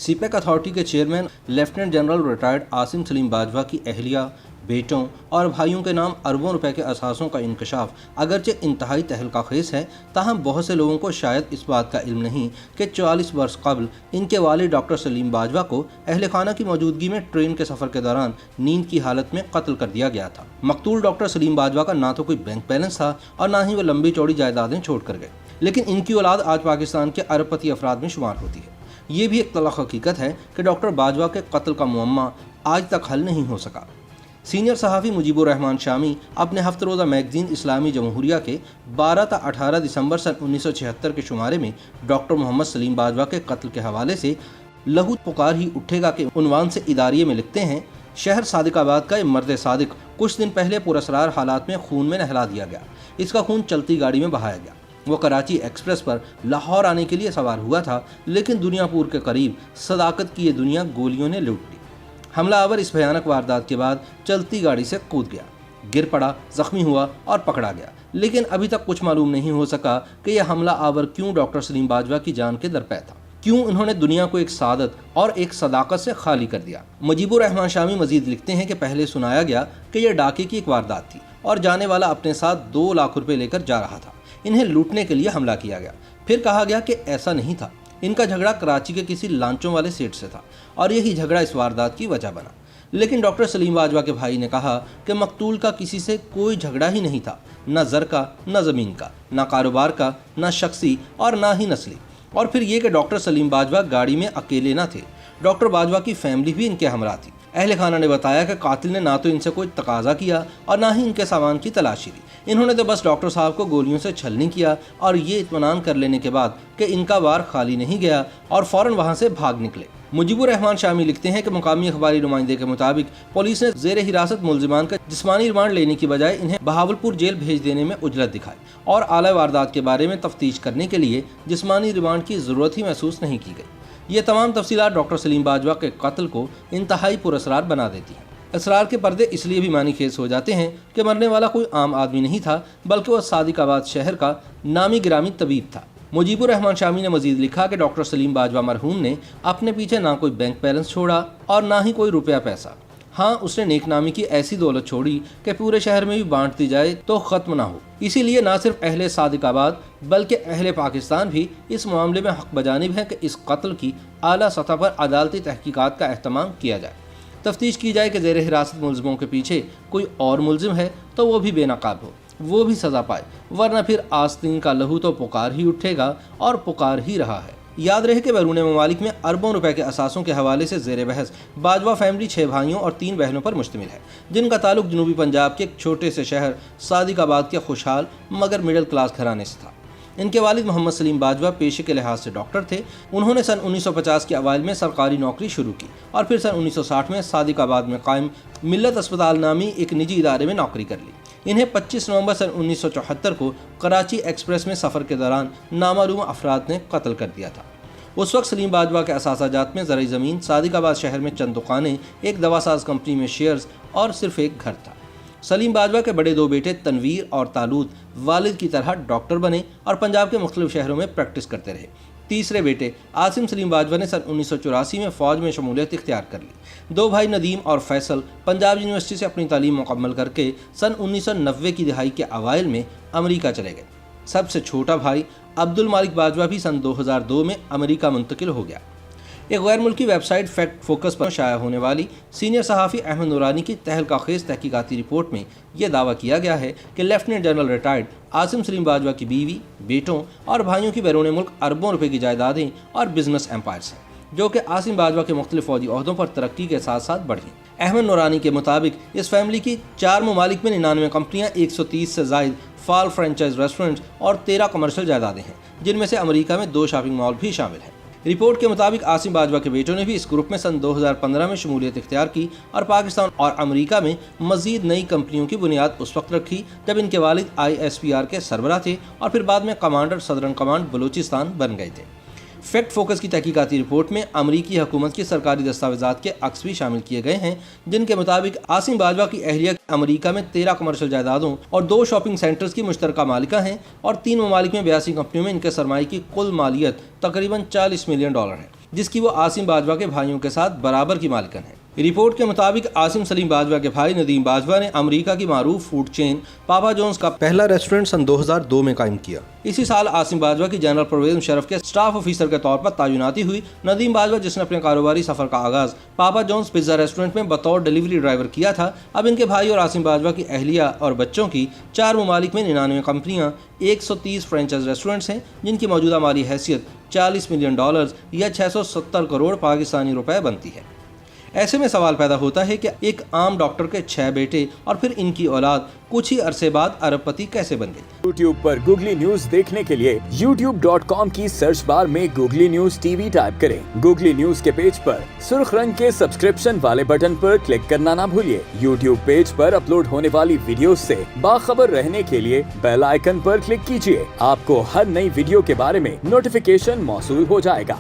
सी pack authority के chairman lieutenant general retired Asim Salim Bajwa की अहलिया, बेटों और भाइयों के नाम अरबों रुपए के असासों का इंकशाफ अगरचे इंतहाई तहलकाखेज है, ताहम बहुत से लोगों को शायद इस बात का इल्म नहीं कि 44 वर्ष कबल इनके वालिद डॉक्टर सलीम बाजवा को अहल खाना की मौजूदगी में ट्रेन के सफ़र के दौरान नींद की हालत में कत्ल कर दिया गया था। मकतूल डॉक्टर सलीम बाजवा का ना तो कोई बैंक बैलेंस था और ना ही वो लंबी चौड़ी जायदादें छोड़ कर गए, लेकिन इनकी औलाद आज पाकिस्तान के अरबपति अफराद में शुमार होती है। ये भी एक तलख हकीकत है कि डॉक्टर बाजवा के कत्ल का मुअम्मा आज तक हल नहीं हो सका। सीनियर सहाफ़ी मुजीबुर रहमान शामी अपने हफ्ते रोज़ा मैगज़ीन इस्लामी जमहूरिया के 12 ta 18 दिसंबर सन 1976 के शुमारे में डॉक्टर मोहम्मद सलीम बाजवा के कत्ल के हवाले से लहू पुकार ही उठेगा के उन्वान से इदारिये में लिखते हैं, शहर सादिकाबाद का ये मर्द सादिक कुछ दिन पहले पुरअसरार हालात में खून में नहला दिया गया। इसका खून चलती गाड़ी में बहाया गया। वो कराची एक्सप्रेस पर लाहौर आने के लिए सवार हुआ था, लेकिन दुनियापुर के करीब सदाकत की ये दुनिया गोलियों ने लूट ली। हमलावर इस भयानक वारदात के बाद चलती गाड़ी से कूद गया, गिर पड़ा, जख्मी हुआ और पकड़ा गया, लेकिन अभी तक कुछ मालूम नहीं हो सका कि यह हमला आवर क्यों डॉक्टर सलीम बाजवा की जान के दरपे था, क्यों उन्होंने दुनिया को एक सादत और एक सदाकत से खाली कर दिया। मुजीबुर रहमान शामी मजीद लिखते हैं कि पहले सुनाया गया कि यह डाके की एक वारदात थी और जाने वाला अपने साथ 2 लाख रुपए लेकर जा रहा था। इन्हें लूटने के लिए हमला किया गया। फिर कहा गया कि ऐसा नहीं था, इनका झगड़ा कराची के किसी लांचों वाले सेठ से था और यही झगड़ा इस वारदात की वजह बना। लेकिन डॉक्टर सलीम बाजवा के भाई ने कहा कि मकतूल का किसी से कोई झगड़ा ही नहीं था, न ज़र का, न ज़मीन का, न कारोबार का, न शख्सी और न ही नस्ली। और फिर ये कि डॉक्टर सलीम बाजवा गाड़ी में अकेले न थे, डॉक्टर बाजवा की फैमिली भी इनके हमरा थी। अहल खाना ने बताया कि कातिल ने ना तो इनसे कोई तकाजा किया और ना ही इनके सामान की तलाशी ली। इन्होंने तो बस डॉक्टर साहब को गोलियों से छलनी किया और ये इत्मीनान कर लेने के बाद कि इनका वार खाली नहीं गया और फ़ौरन वहाँ से भाग निकले। मुजीबुर रहमान शामी लिखते हैं कि मुकामी अखबारी नुमाइंदे के मुताबिक पुलिस ने ज़ेर हिरासत मुलजिमान का जिस्मानी रिमांड लेने की बजाय इन्हें बहावलपुर जेल भेज देने में उजलत दिखाई और आला वारदात के बारे में तफ्तीश करने के लिए जिस्मानी रिमांड की ज़रूरत ही महसूस नहीं की गई। ये तमाम तफसीलात डॉक्टर सलीम बाजवा के कत्ल को इंतहाई पुरअसरार बना देती हैं। असरार के पर्दे इसलिए भी मानी खेज हो जाते हैं कि मरने वाला कोई आम आदमी नहीं था, बल्कि वह सादिकाबाद शहर का नामी गिरामी तबीब था। मुजीबुर रहमान शामी ने मजीद लिखा कि डॉक्टर सलीम बाजवा मरहूम ने अपने पीछे ना कोई बैंक बैलेंस छोड़ा और ना ही कोई रुपया पैसा। हाँ, उसने नेकनामी की ऐसी दौलत छोड़ी कि पूरे शहर में भी बांट दी जाए तो ख़त्म ना हो। इसीलिए ना सिर्फ अहले सादिकाबाद बल्कि अहले पाकिस्तान भी इस मामले में हक बजानिब है कि इस कत्ल की आला सतह पर अदालती तहकीकात का एहतमाम किया जाए। तफ्तीश की जाए कि ज़ेर हिरासत मुलज़िमों के पीछे कोई और मुलज़िम है तो वो भी बेनकाब हो, वो भी सज़ा पाए, वरना फिर आस्तीन का लहू तो पुकार ही उठेगा और पुकार ही रहा है। याद रहे कि बैरून ममालिक में अरबों रुपए के असासों के हवाले से ज़ेर बहस बाजवा फैमिली 6 भाइयों और 3 बहनों पर मुश्तमिल है, जिनका ताल्लुक जनूबी पंजाब के एक छोटे से शहर सादिकाबाद के खुशहाल मगर मिडिल क्लास घराने से था। इनके वालिद मोहम्मद सलीम बाजवा पेशे के लिहाज से डॉक्टर थे। उन्होंने सन 1950 के अवाइल में सरकारी नौकरी शुरू की और फिर सन 1960 में सादिकाबाद में कायम मिल्लत अस्पताल नामी एक निजी इदारे में नौकरी कर ली। इन्हें 25 नवंबर सन 1974 को कराची एक्सप्रेस में सफ़र के दौरान नामालूम अफराद ने कत्ल कर दिया था। उस वक्त सलीम बाजवा के असासाजात में ज़राई ज़मीन, सादिकाबाद शहर में चंद दुकानें, एक दवासाज कंपनी में शेयर्स और सिर्फ एक घर था। सलीम बाजवा के बड़े 2 बेटे तनवीर और तालूत वालिद की तरह डॉक्टर बने और पंजाब के मुख्तलिफ शहरों में प्रैक्टिस करते रहे। तीसरे बेटे आसिम सलीम बाजवा ने सन 1984 में फ़ौज में शमूलियत इख्तियार कर ली। 2 भाई नदीम और फैसल पंजाब यूनिवर्सिटी से अपनी तालीम मुकम्मल करके सन 1990 की दिहाई के अवाइल में अमेरिका चले गए। सबसे छोटा भाई अब्दुल मालिक बाजवा भी सन 2002 में अमेरिका मुंतकिल हो गया। एक गैर मुल्की वेबसाइट फैक्ट फोकस पर शाया होने वाली सीनियर सहाफ़ी अहमद नूरानी की तहलकाखेज तहकीकाती रिपोर्ट में यह दावा किया गया है कि lieutenant general retired Asim Salim Bajwa की बीवी, बेटों और भाइयों की बैरून मुल्क अरबों रुपए की जायदादें और बिजनेस एम्पायर्स हैं, जो कि आसिम बाजवा के मुख्तलिफ फौजी ओहदों पर तरक्की के साथ साथ बढ़ी। अहमद नूरानी के मुताबिक इस फैमिली की 4 ममालिक में 99 कंपनियाँ, 130 से ज़ायद फाल फ्रेंचाइज रेस्टोरेंट्स और 13 कमर्शियल जायदादें हैं, जिनमें से अमेरिका में 2 शॉपिंग मॉल भी शामिल हैं। रिपोर्ट के मुताबिक आसिम बाजवा के बेटों ने भी इस ग्रुप में सन 2015 में शमूलियत इख्तियार की और पाकिस्तान और अमेरिका में मज़ीद नई कंपनियों की बुनियाद उस वक्त रखी जब इनके वालिद ISPR के सरबराह थे और फिर बाद में कमांडर सदरन कमांड बलूचिस्तान बन गए थे। फैक्ट फोकस की तहकीकाती रिपोर्ट में अमरीकी हुकूमत की सरकारी दस्तावेजात के अक्स भी शामिल किए गए हैं, जिनके मुताबिक आसिम बाजवा की अहलिया अमरीका में 13 कमर्शियल जायदादों और 2 शॉपिंग सेंटर्स की मुश्तरका मालिका हैं और 3 ममालिक में 82 कंपनियों में इनके सरमाए की कुल मालियत तकरीबन $40 मिलियन है। जिसकी वो आसिम बाजवा के भाइयों के साथ बराबर की मालिकन है। रिपोर्ट के मुताबिक आसिम सलीम बाजवा के भाई नदीम बाजवा ने अमेरिका की मारूफ फूड चेन पापा जॉन्स का पहला रेस्टोरेंट सन 2002 में कायम किया। इसी साल आसिम बाजवा की जनरल परवेज मुशर्रफ के स्टाफ ऑफिसर के तौर पर तैनाती हुई। नदीम बाजवा, जिसने अपने कारोबारी सफर का आगाज पापा जॉन्स पिज्जा रेस्टोरेंट में बतौर डिलीवरी ड्राइवर किया था, अब इनके भाई और आसिम बाजवा की अहलिया और बच्चों की 4 ममालिक में 99 कंपनियां, 130 फ्रेंचाइज रेस्टोरेंट्स हैं, जिनकी मौजूदा माली हैसियत $40 मिलियन या 670 करोड़ पाकिस्तानी रुपए बनती है। ऐसे में सवाल पैदा होता है कि एक आम डॉक्टर के 6 बेटे और फिर इनकी औलाद कुछ ही अरसे बाद अरबपति कैसे बन गई। YouTube पर गूगली न्यूज देखने के लिए youtube.com की सर्च बार में गूगली न्यूज टीवी टाइप करें। गूगली न्यूज के पेज पर सुर्ख रंग के सब्सक्रिप्शन वाले बटन पर क्लिक करना ना भूलिए। YouTube पेज पर अपलोड होने वाली वीडियो से बाखबर रहने के लिए बेल आइकन पर क्लिक कीजिए। आपको हर नई वीडियो के बारे में नोटिफिकेशन मौसूल हो जाएगा।